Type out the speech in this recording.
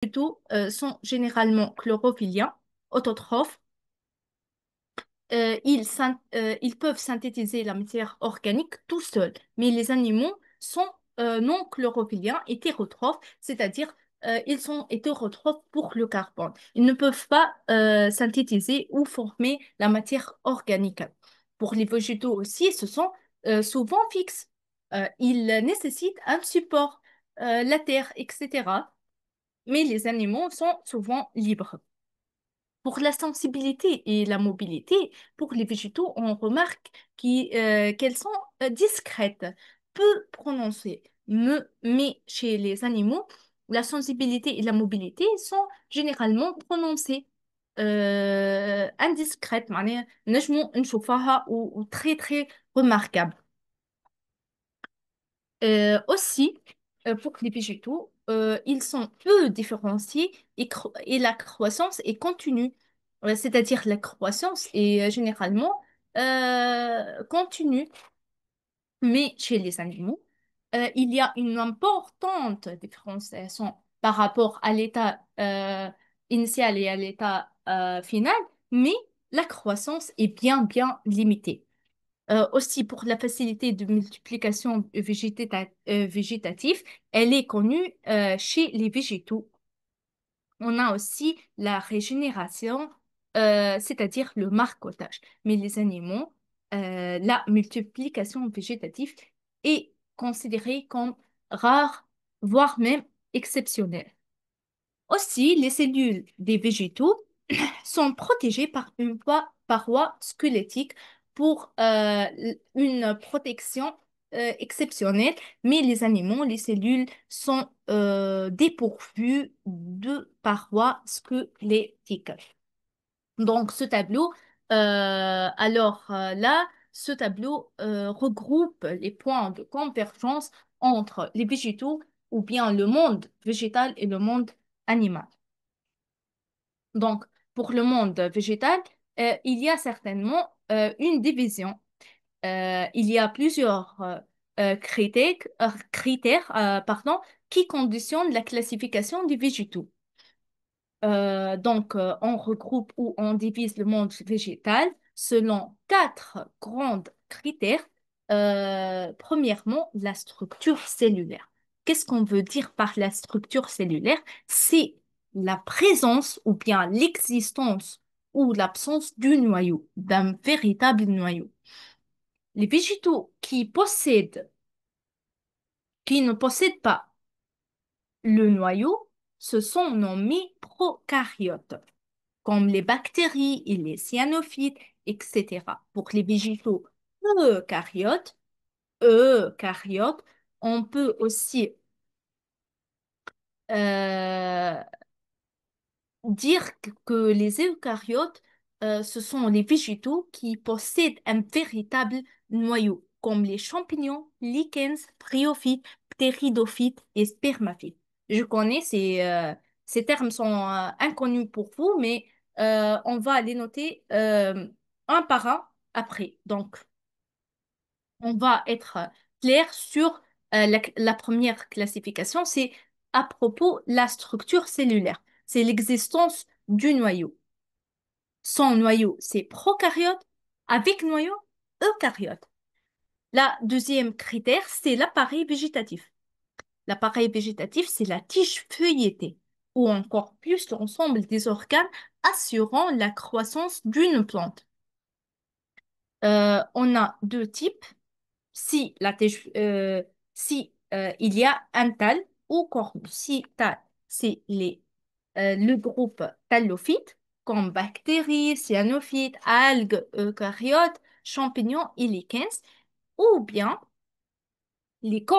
végétaux sont généralement chlorophylliens, autotrophes. Ils peuvent synthétiser la matière organique tout seuls, mais les animaux sont non chlorophylliens, hétérotrophes, c'est-à-dire ils sont hétérotrophes pour le carbone. Ils ne peuvent pas synthétiser ou former la matière organique. Pour les végétaux aussi, ce sont souvent fixes. Ils nécessitent un support, la terre, etc. Mais les animaux sont souvent libres. Pour la sensibilité et la mobilité, pour les végétaux, on remarque qu'elles sont discrètes, peu prononcées. Mais chez les animaux, la sensibilité et la mobilité sont généralement prononcées, indiscrètes, معناها نجموا نشوفها و très très remarquable. Aussi, pour les végétaux, ils sont peu différenciés et la croissance est continue. C'est-à-dire la croissance est généralement continue. Mais chez les animaux, il y a une importante différenciation par rapport à l'état initial et à l'état final, mais la croissance est bien limitée. Aussi, pour la facilité de multiplication végétative, elle est connue chez les végétaux. On a aussi la régénération, c'est-à-dire le marcottage. Mais les animaux, la multiplication végétative est considérée comme rare, voire même exceptionnelle. Aussi, les cellules des végétaux sont protégées par une paroi squelettique pour une protection exceptionnelle, mais les animaux, les cellules sont dépourvues de parois squelettiques. Donc, ce tableau, là, ce tableau regroupe les points de convergence entre les végétaux ou bien le monde végétal et le monde animal. Donc, pour le monde végétal, il y a certainement une division. Il y a plusieurs critères pardon, qui conditionnent la classification des végétaux. On regroupe ou on divise le monde végétal selon quatre grands critères. Premièrement, la structure cellulaire. Qu'est-ce qu'on veut dire par la structure cellulaire? C'est la présence ou bien l'existence ou l'absence du noyau, d'un véritable noyau. Les végétaux qui ne possèdent pas le noyau, se sont nommés prokaryotes, comme les bactéries et les cyanophytes, etc. Pour les végétaux eucaryotes, eucaryotes, on peut aussi euh, dire que les eucaryotes, ce sont les végétaux qui possèdent un véritable noyau, comme les champignons, lichens, bryophytes, ptéridophytes et spermaphytes. Je connais ces termes sont inconnus pour vous, mais on va les noter un par un après. Donc, on va être clair sur la première classification, c'est à propos la structure cellulaire. C'est l'existence du noyau. Sans noyau, c'est prokaryote. Avec noyau, eucaryote. La deuxième critère, c'est l'appareil végétatif. L'appareil végétatif, c'est la tige feuilletée, ou encore plus l'ensemble des organes assurant la croissance d'une plante. On a deux types. Si, il y a un tal ou cornu. Si tal, c'est le groupe thallophyte, comme bactéries, cyanophytes, algues, eucaryotes, champignons et lichens, ou bien les cornes